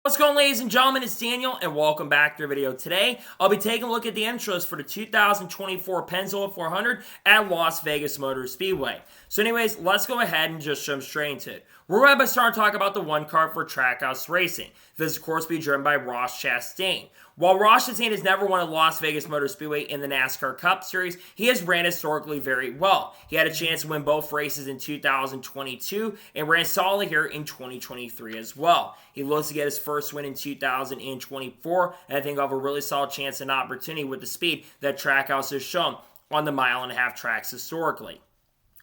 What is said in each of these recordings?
What's going on, ladies and gentlemen? It's Daniel, and welcome back to the video. Today, I'll be taking a look at the intros for the 2024 Pennzoil 400 at Las Vegas Motor Speedway. So anyways, let's go ahead and just jump straight into it. We're going to start talking about the one car for Trackhouse Racing. This, of course, will be driven by Ros Chastain. While Ros Chastain has never won a Las Vegas Motor Speedway in the NASCAR Cup Series, he has ran historically very well. He had a chance to win both races in 2022 and ran solid here in 2023 as well. He looks to get his first win in 2024, and I think he'll have a really solid chance and opportunity with the speed that Trackhouse has shown on the mile-and-a-half tracks historically.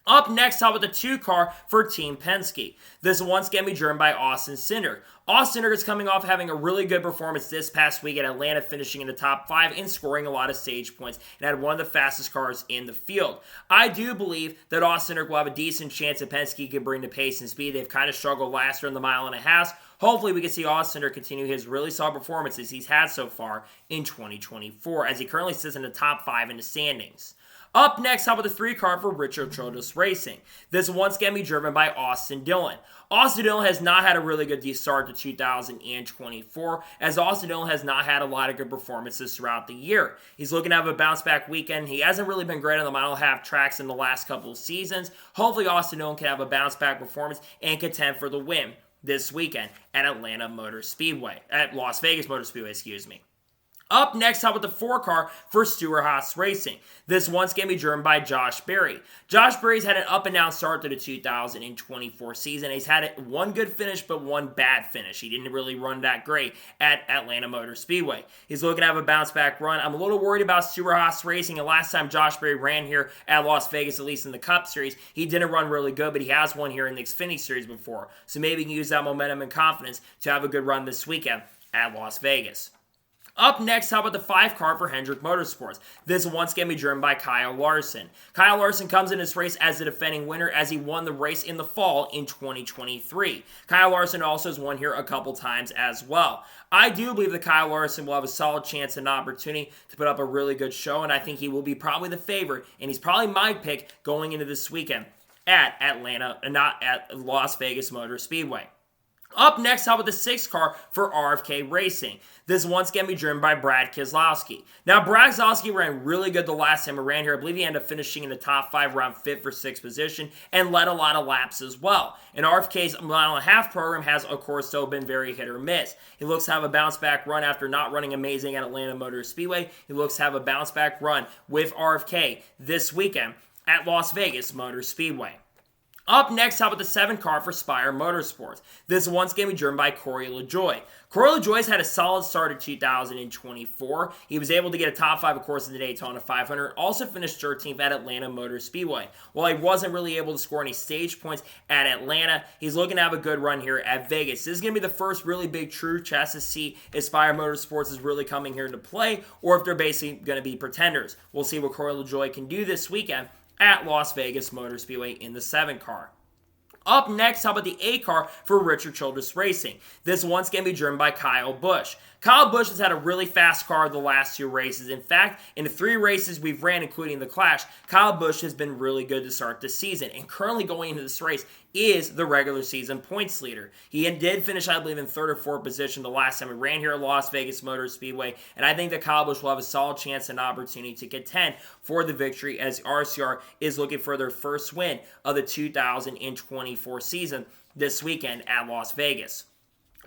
Up next, how about the 2 car for Team Penske? This once going to be driven by Austin Cindric. Austin Cindric is coming off having a really good performance this past week at Atlanta, finishing in the top 5 and scoring a lot of stage points, and had one of the fastest cars in the field. I do believe that Austin Cindric will have a decent chance that Penske can bring the pace and speed. They've kind of struggled last year in the mile-and-a-half. Hopefully, we can see Austin Cindric continue his really solid performances he's had so far in 2024, as he currently sits in the top 5 in the standings. Up next, how about the 3 car for Richard Childress Racing? This once going to be driven by Austin Dillon. Austin Dillon has not had a really good start to 2024, as Austin Dillon has not had a lot of good performances throughout the year. He's looking to have a bounce-back weekend. He hasn't really been great on the mile-and-a-half tracks in the last couple of seasons. Hopefully, Austin Dillon can have a bounce-back performance and contend for the win this weekend at Las Vegas Motor Speedway, excuse me. Up next, how about the 4 car for Stewart-Haas Racing? This one's going to be driven by Josh Berry. Josh Berry's had an up-and-down start to the 2024 season. He's had one good finish, but one bad finish. He didn't really run that great at Atlanta Motor Speedway. He's looking to have a bounce-back run. I'm a little worried about Stewart-Haas Racing, and last time Josh Berry ran here at Las Vegas, at least in the Cup Series, he didn't run really good, but he has won here in the Xfinity Series before. So maybe he can use that momentum and confidence to have a good run this weekend at Las Vegas. Up next, how about the 5 car for Hendrick Motorsports? This once going to be driven by Kyle Larson. Kyle Larson comes in this race as the defending winner, as he won the race in the fall in 2023. Kyle Larson also has won here a couple times as well. I do believe that Kyle Larson will have a solid chance and opportunity to put up a really good show, and I think he will be probably the favorite, and he's probably my pick going into this weekend at Las Vegas Motor Speedway. Up next, how about the 6 car for RFK Racing? This one's going to be driven by Brad Keselowski. Now, Brad Keselowski ran really good the last time he ran here. I believe he ended up finishing in the top 5, around 5th or 6th position, and led a lot of laps as well. And RFK's mile-and-a-half program has, of course, still been very hit or miss. He looks to have a bounce-back run after not running amazing at Atlanta Motor Speedway. He looks to have a bounce-back run with RFK this weekend at Las Vegas Motor Speedway. Up next, how about the 7 car for Spire Motorsports? This one's going to be driven by Cory Joyce. Cory Joyce had a solid start in 2024. He was able to get a top 5, of course, in the Daytona 500. Also finished 13th at Atlanta Motor Speedway. While he wasn't really able to score any stage points at Atlanta, he's looking to have a good run here at Vegas. This is going to be the first really big true test to see if Spire Motorsports is really coming here to play, or if they're basically going to be pretenders. We'll see what Cory Joyce can do this weekend at Las Vegas Motor Speedway in the 7 car. Up next, how about the 8 car for Richard Childress Racing? This one's going to be driven by Kyle Busch. Kyle Busch has had a really fast car the last 2 races. In fact, in the 3 races we've ran, including the Clash, Kyle Busch has been really good to start this season. And currently going into this race is the regular season points leader. He did finish, I believe, in 3rd or 4th position the last time he ran here at Las Vegas Motor Speedway. And I think that Kyle Busch will have a solid chance and opportunity to contend for the victory, as RCR is looking for their first win of the 2024 season this weekend at Las Vegas.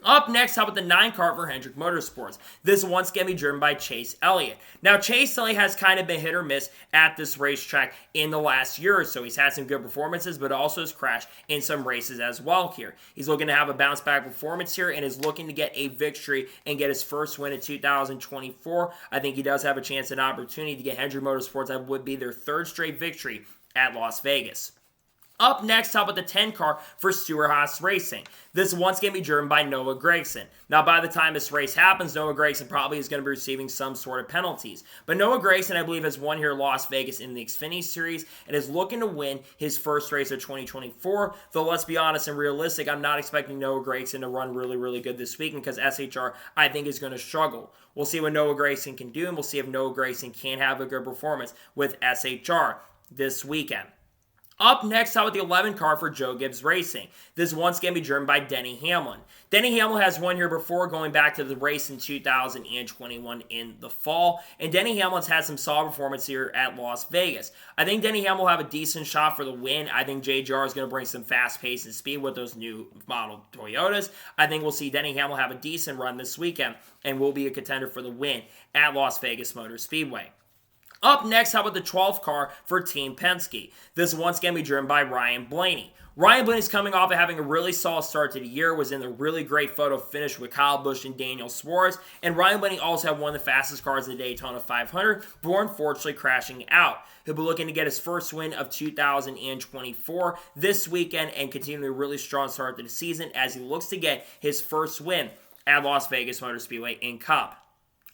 Up next, how about the 9 car for Hendrick Motorsports? This one's going to be driven by Chase Elliott. Now, Chase Elliott has kind of been hit or miss at this racetrack in the last year or so. He's had some good performances, but also has crashed in some races as well here. He's looking to have a bounce-back performance here and is looking to get a victory and get his first win in 2024. I think he does have a chance and opportunity to get Hendrick Motorsports. That would be their 3rd straight victory at Las Vegas. Up next, how about the 10 car for Stewart-Haas Racing? This one's going to be driven by Noah Gragson. Now, by the time this race happens, Noah Gragson probably is going to be receiving some sort of penalties. But Noah Gragson, I believe, has won here at Las Vegas in the Xfinity Series and is looking to win his first race of 2024. Though, let's be honest and realistic, I'm not expecting Noah Gragson to run really, really good this weekend because SHR, I think, is going to struggle. We'll see what Noah Gragson can do, and we'll see if Noah Gragson can have a good performance with SHR this weekend. Up next, out with the 11 car for Joe Gibbs Racing. This one's going to be driven by Denny Hamlin. Denny Hamlin has won here before, going back to the race in 2021 in the fall. And Denny Hamlin's had some solid performance here at Las Vegas. I think Denny Hamlin will have a decent shot for the win. I think JGR is going to bring some fast pace and speed with those new model Toyotas. I think we'll see Denny Hamlin have a decent run this weekend and will be a contender for the win at Las Vegas Motor Speedway. Up next, how about the 12th car for Team Penske? This one's going to be driven by Ryan Blaney. Ryan Blaney's coming off of having a really solid start to the year, was in the really great photo finish with Kyle Busch and Daniel Suarez, and Ryan Blaney also had one of the fastest cars in the Daytona 500, before unfortunately crashing out. He'll be looking to get his first win of 2024 this weekend and continue a really strong start to the season as he looks to get his first win at Las Vegas Motor Speedway in Cup.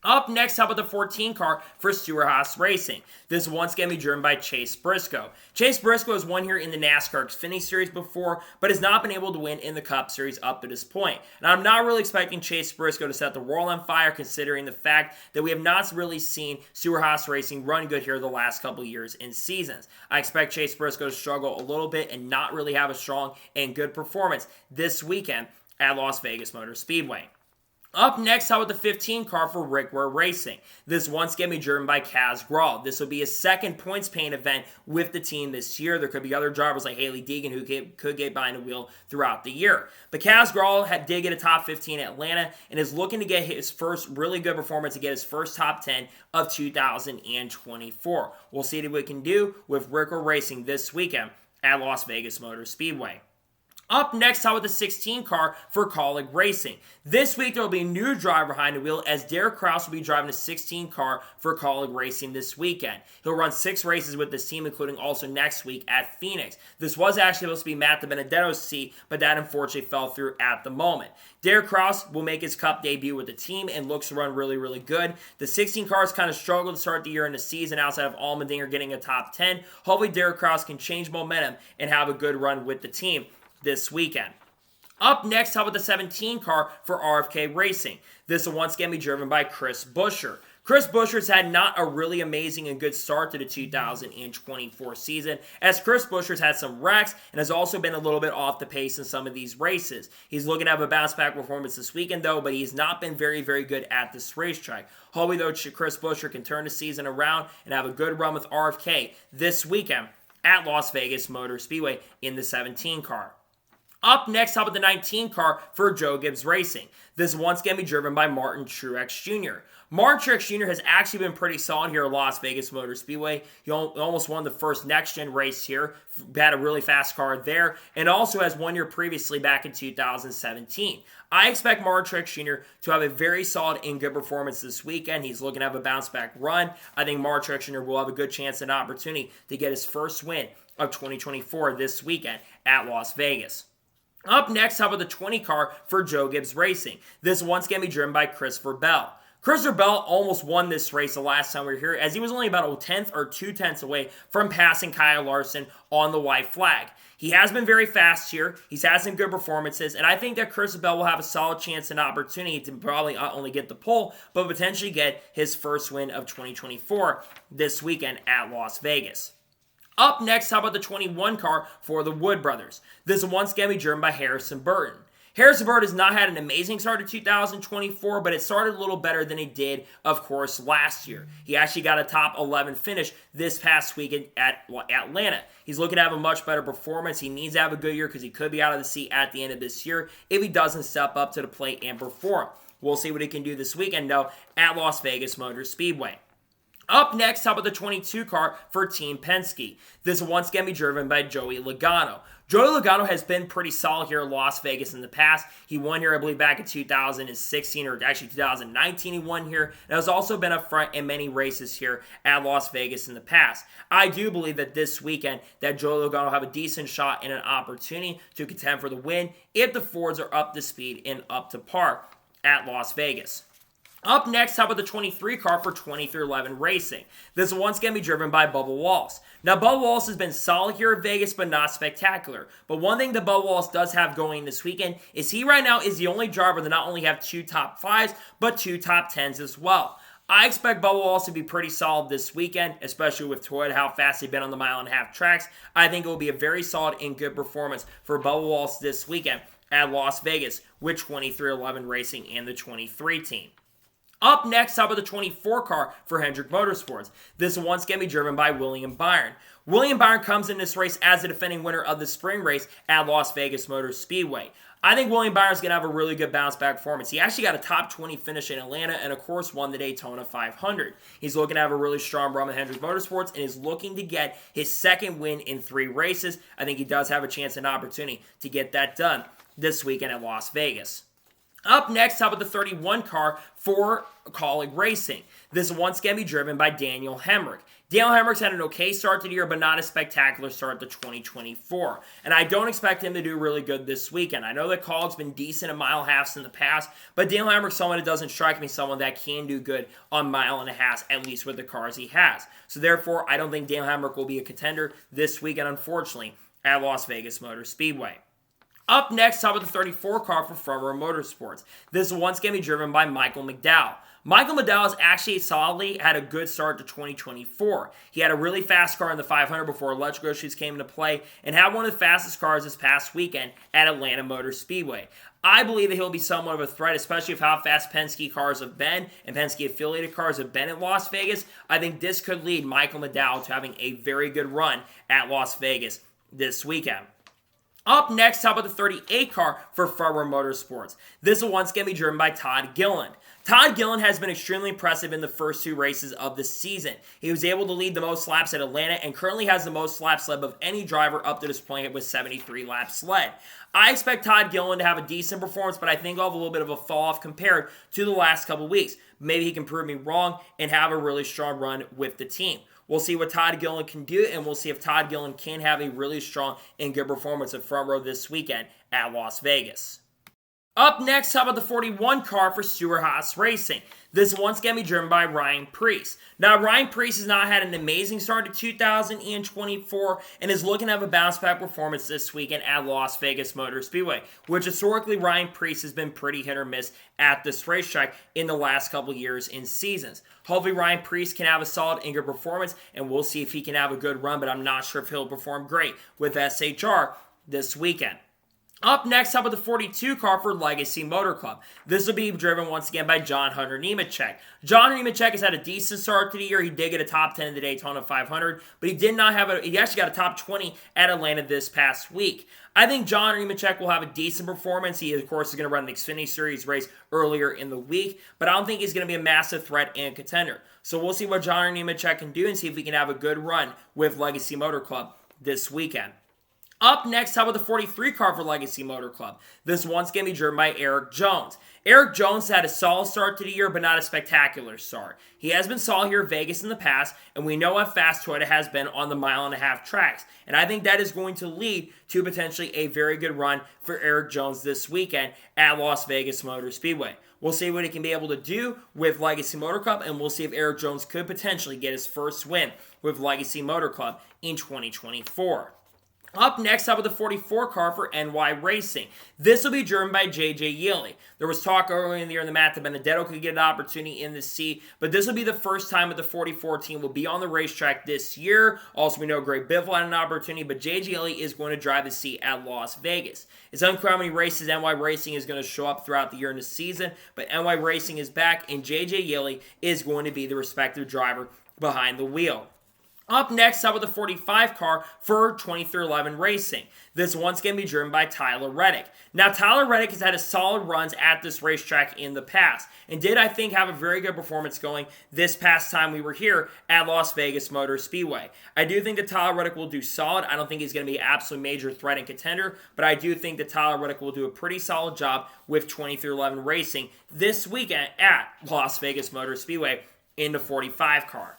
Up next, how about the 14 car for Stenhouse Racing? This one's going to be driven by Chase Brisco. Chase Brisco has won here in the NASCAR Xfinity Series before, but has not been able to win in the Cup Series up to this point. And I'm not really expecting Chase Brisco to set the world on fire, considering the fact that we have not really seen Stenhouse Racing run good here the last couple years in seasons. I expect Chase Brisco to struggle a little bit and not really have a strong and good performance this weekend at Las Vegas Motor Speedway. Up next, how about the 15 car for ROR Racing? This one's going to be driven by Kaz Grala. This will be his second points paying event with the team this year. There could be other drivers like Hailie Deegan who could get behind the wheel throughout the year. But Kaz Grala did get a top 15 at Atlanta and is looking to get his first really good performance to get his first top 10 of 2024. We'll see what we can do with ROR Racing this weekend at Las Vegas Motor Speedway. Up next, how about the 16 car for Colag Racing? This week, there will be a new driver behind the wheel as Derek Kraus will be driving the 16 car for Colag Racing this weekend. He'll run 6 races with this team, including also next week at Phoenix. This was actually supposed to be Matt DiBenedetto's seat, but that unfortunately fell through at the moment. Derek Kraus will make his Cup debut with the team and looks to run really, really good. The 16 cars kind of struggled to start the year in the season outside of Allmendinger getting a top 10. Hopefully, Derek Kraus can change momentum and have a good run with the team this weekend. Up next, how about the 17 car for RFK Racing? This will once again be driven by Chris Buescher. Chris Buescher's had not a really amazing and good start to the 2024 season, as Chris Buescher's had some wrecks and has also been a little bit off the pace in some of these races. He's looking to have a bounce-back performance this weekend, though, but he's not been very, very good at this racetrack. Hopefully, though, Chris Buescher can turn the season around and have a good run with RFK this weekend at Las Vegas Motor Speedway in the 17 car. Up next, how about the 19 car for Joe Gibbs Racing? This one's going to be driven by Martin Truex Jr. Martin Truex Jr. has actually been pretty solid here at Las Vegas Motor Speedway. He almost won the first next-gen race here, had a really fast car there, and also has 1 year previously back in 2017. I expect Martin Truex Jr. to have a very solid and good performance this weekend. He's looking to have a bounce-back run. I think Martin Truex Jr. will have a good chance and opportunity to get his first win of 2024 this weekend at Las Vegas. Up next, how about the 20 car for Joe Gibbs Racing? This one's going to be driven by Christopher Bell. Christopher Bell almost won this race the last time we were here, as he was only about a 10th or 2/10 away from passing Kyle Larson on the white flag. He has been very fast here. He's had some good performances, and I think that Christopher Bell will have a solid chance and opportunity to probably not only get the pole, but potentially get his first win of 2024 this weekend at Las Vegas. Up next, how about the 21 car for the Wood Brothers? This one's going to be driven by Harrison Burton. Harrison Burton has not had an amazing start to 2024, but it started a little better than he did, of course, last year. He actually got a top 11 finish this past weekend at Atlanta. He's looking to have a much better performance. He needs to have a good year because he could be out of the seat at the end of this year if he doesn't step up to the plate and perform. We'll see what he can do this weekend, though, at Las Vegas Motor Speedway. Up next, how about the 22 car for Team Penske? This one's going to be driven by Joey Logano. Joey Logano has been pretty solid here in Las Vegas in the past. He won here, I believe, back in 2016, or actually 2019 he won here, and has also been up front in many races here at Las Vegas in the past. I do believe that this weekend that Joey Logano will have a decent shot and an opportunity to contend for the win if the Fords are up to speed and up to par at Las Vegas. Up next, how about the 23 car for 2311 Racing? This one's going to be driven by Bubba Wallace. Now, Bubba Wallace has been solid here at Vegas, but not spectacular. But one thing that Bubba Wallace does have going this weekend is he right now is the only driver to not only have 2 top 5s, but 2 top 10s as well. I expect Bubba Wallace to be pretty solid this weekend, especially with Toyota, how fast they've been on the mile-and-a-half tracks. I think it will be a very solid and good performance for Bubba Wallace this weekend at Las Vegas with 2311 Racing and the 23 team. Up next, how about the 24 car for Hendrick Motorsports? This one's going to be driven by William Byron. William Byron comes in this race as the defending winner of the spring race at Las Vegas Motor Speedway. I think William Byron's going to have a really good bounce-back performance. He actually got a top 20 finish in Atlanta and, of course, won the Daytona 500. He's looking to have a really strong run with Hendrick Motorsports and is looking to get his second win in 3 races. I think he does have a chance and opportunity to get that done this weekend at Las Vegas. Up next, how about the 31 car for Colag Racing? This one's going to be driven by Daniel Hemric. Daniel Hemric's had an okay start to the year, but not a spectacular start to 2024. And I don't expect him to do really good this weekend. I know that Colag's been decent at mile-and-a-halves in the past, but Daniel Hemric's someone that doesn't strike me someone that can do good on mile-and-a-halves, at least with the cars he has. So therefore, I don't think Daniel Hemric will be a contender this weekend, unfortunately, at Las Vegas Motor Speedway. Up next, how about the 34 car for ROR Motorsports? This one's going to be driven by Michael McDowell. Michael McDowell has actually solidly had a good start to 2024. He had a really fast car in the 500 before electrical issues came into play and had one of the fastest cars this past weekend at Atlanta Motor Speedway. I believe that he'll be somewhat of a threat, especially with how fast Penske cars have been and Penske affiliated cars have been at Las Vegas. I think this could lead Michael McDowell to having a very good run at Las Vegas this weekend. Up next, how about the 38 car for ROR Motorsports? This one's going to be driven by Todd Gillan. Todd Gillan has been extremely impressive in the first 2 races of the season. He was able to lead the most laps at Atlanta and currently has the most laps led of any driver up to this point with 73 laps led. I expect Todd Gillan to have a decent performance, but I think I'll have a little bit of a fall-off compared to the last couple weeks. Maybe he can prove me wrong and have a really strong run with the team. We'll see what Todd Gillan can do, and we'll see if Todd Gillan can have a really strong and good performance at front row this weekend at Las Vegas. Up next, how about the 41 car for Stenhouse Racing? This one's going to be driven by Ryan Preece. Now, Ryan Preece has not had an amazing start to 2024 and is looking to have a bounce-back performance this weekend at Las Vegas Motor Speedway, which historically Ryan Preece has been pretty hit or miss at this racetrack in the last couple years in seasons. Hopefully, Ryan Preece can have a solid and good performance, and we'll see if he can have a good run, but I'm not sure if he'll perform great with SHR this weekend. Up next, how about the 42 car for Legacy Motor Club? This will be driven once again by John Hunter Nemechek. John Hunter Nemechek has had a decent start to the year. He did get a top 10 in the Daytona 500, but he actually got a top 20 at Atlanta this past week. I think John Hunter Nemechek will have a decent performance. He, of course, is going to run the Xfinity Series race earlier in the week, but I don't think he's going to be a massive threat and contender. So we'll see what John Hunter Nemechek can do and see if he can have a good run with Legacy Motor Club this weekend. Up next, how about the 43 car for Legacy Motor Club? This one's going to be driven by Erik Jones. Erik Jones had a solid start to the year, but not a spectacular start. He has been solid here at Vegas in the past, and we know how fast Toyota has been on the mile-and-a-half tracks. And I think that is going to lead to potentially a very good run for Erik Jones this weekend at Las Vegas Motor Speedway. We'll see what he can be able to do with Legacy Motor Club, and we'll see if Erik Jones could potentially get his first win with Legacy Motor Club in 2024. Up next, how about the 44 car for NY Racing? This will be driven by J.J. Yeley. There was talk earlier in the year in the Matt that Benedetto could get an opportunity in the seat, but this will be the first time that the 44 team will be on the racetrack this year. Also, we know Greg Biffle had an opportunity, but J.J. Yeley is going to drive the seat at Las Vegas. It's unclear how many races NY Racing is going to show up throughout the year in the season, but NY Racing is back, and J.J. Yeley is going to be the respective driver behind the wheel. Up next, how about the 45 car for 2311 Racing? This one's going to be driven by Tyler Reddick. Now, Tyler Reddick has had a solid runs at this racetrack in the past, and did, I think, have a very good performance going this past time we were here at Las Vegas Motor Speedway. I do think that Tyler Reddick will do solid. I don't think he's going to be an absolute major threat and contender, but I do think that Tyler Reddick will do a pretty solid job with 2311 Racing this weekend at Las Vegas Motor Speedway in the 45 car.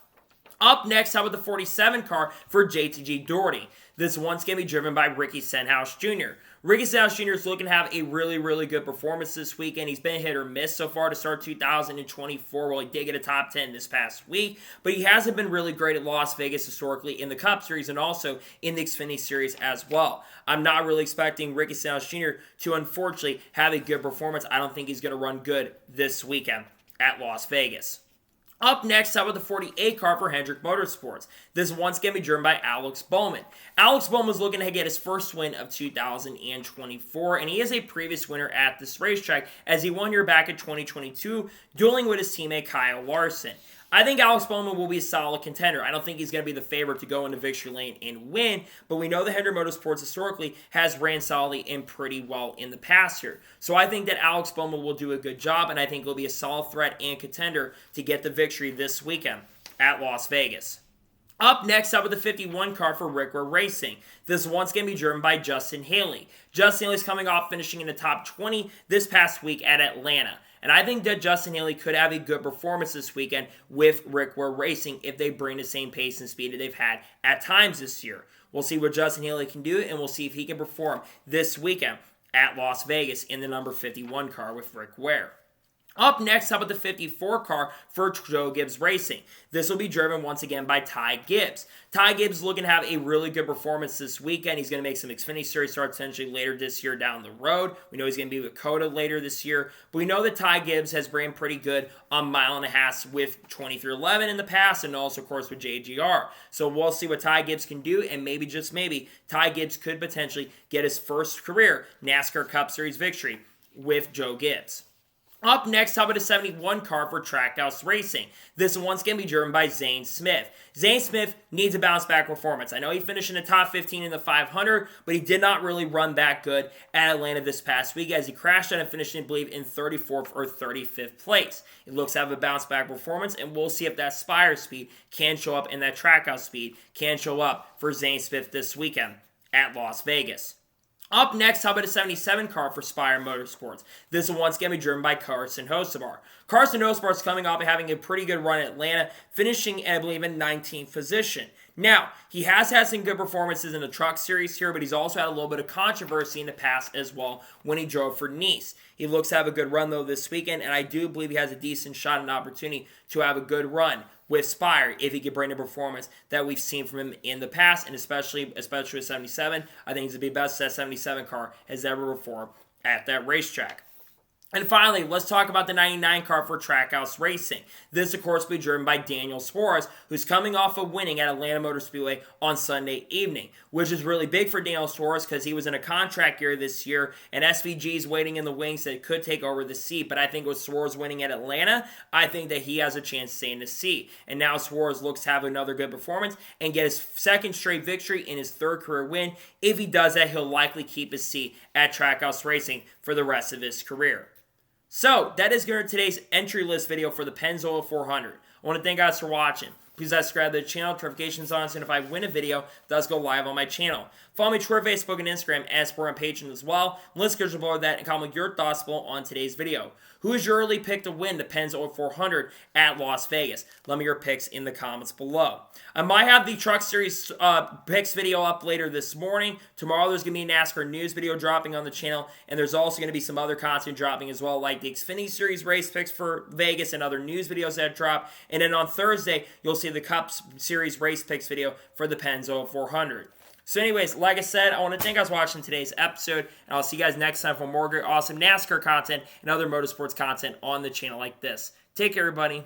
Up next, how about the 47 car for JTG Doherty? This one's going to be driven by Ricky Stenhouse Jr. Ricky Stenhouse Jr. is looking to have a really, really good performance this weekend. He's been hit or miss so far to start 2024. Well, he did get a top 10 this past week, but he hasn't been really great at Las Vegas historically in the Cup Series and also in the Xfinity Series as well. I'm not really expecting Ricky Stenhouse Jr. to, unfortunately, have a good performance. I don't think he's going to run good this weekend at Las Vegas. Up next, how about the 48 car for Hemric Motorsports? This one's going to be driven by Alex Bowman. Alex Bowman was looking to get his first win of 2024, and he is a previous winner at this racetrack as he won here back in 2022, dueling with his teammate Kyle Larson. I think Alex Bowman will be a solid contender. I don't think he's going to be the favorite to go into victory lane and win, but we know that Hemric Motorsports historically has ran solidly and pretty well in the past here. So I think that Alex Bowman will do a good job, and I think he'll be a solid threat and contender to get the victory this weekend at Las Vegas. Up next, up with the 51 car for ROR Racing. This one's going to be driven by Justin Haley. Justin Haley's coming off finishing in the top 20 this past week at Atlanta. And I think that Justin Haley could have a good performance this weekend with ROR Racing if they bring the same pace and speed that they've had at times this year. We'll see what Justin Haley can do, and we'll see if he can perform this weekend at Las Vegas in the number 51 car with ROR. Up next, how about the 54 car for Gibbs Racing? This will be driven once again by Ty Gibbs. Ty Gibbs is looking to have a really good performance this weekend. He's going to make some Xfinity Series starts potentially later this year down the road. We know he's going to be with Coda later this year. But we know that Ty Gibbs has ran pretty good on mile and a half with 2311 in the past and also, of course, with JGR. So we'll see what Ty Gibbs can do, and maybe, just maybe, Ty Gibbs could potentially get his first career NASCAR Cup Series victory with Joe Gibbs. Up next, how about a 71 car for Trackhouse Racing? This one's going to be driven by Zay Smith. Zay Smith needs a bounce-back performance. I know he finished in the top 15 in the 500, but he did not really run that good at Atlanta this past week as he crashed out and finished, I believe, in 34th or 35th place. It looks to have a bounce-back performance, and we'll see if that Spire speed can show up and that Trackhouse speed can show up for Zay Smith this weekend at Las Vegas. Up next, how about a 77 car for Spire Motorsports? This one's going to be driven by Carson Hocevar. Carson Hocevar is coming off and having a pretty good run at Atlanta, finishing, I believe, in 19th position. Now, he has had some good performances in the Truck Series here, but he's also had a little bit of controversy in the past as well when he drove for Nice. He looks to have a good run, though, this weekend, and I do believe he has a decent shot and opportunity to have a good run with Spire if he can bring the performance that we've seen from him in the past, and especially with 77. I think he's the best that 77 car has ever performed at that racetrack. And finally, let's talk about the 99 car for Trackhouse Racing. This, of course, will be driven by Daniel Suarez, who's coming off of winning at Atlanta Motor Speedway on Sunday evening, which is really big for Daniel Suarez because he was in a contract year this year, and SVG is waiting in the wings that could take over the seat. But I think with Suarez winning at Atlanta, I think that he has a chance to stay in the seat. And now Suarez looks to have another good performance and get his second straight victory in his third career win. If he does that, he'll likely keep his seat at Trackhouse Racing for the rest of his career. So, that is going to today's entry list video for the Pennzoil 400. I want to thank you guys for watching. Please subscribe to the channel, notifications on, so if I win a video, it does go live on my channel. Follow me Twitter, Facebook, and Instagram, and support on Patreon as well. Let's go below that and comment your thoughts below on today's video. Who is your early pick to win the Pennzoil 400 at Las Vegas? Let me your picks in the comments below. I might have the Truck Series picks video up later this morning. Tomorrow there's going to be a NASCAR news video dropping on the channel, and there's also going to be some other content dropping as well, like the Xfinity Series race picks for Vegas and other news videos that drop. And then on Thursday, you'll see the Cup Series race picks video for the Pennzoil 400. So anyways, like I said, I want to thank you guys for watching today's episode, and I'll see you guys next time for more great, awesome NASCAR content and other motorsports content on the channel like this. Take care, everybody.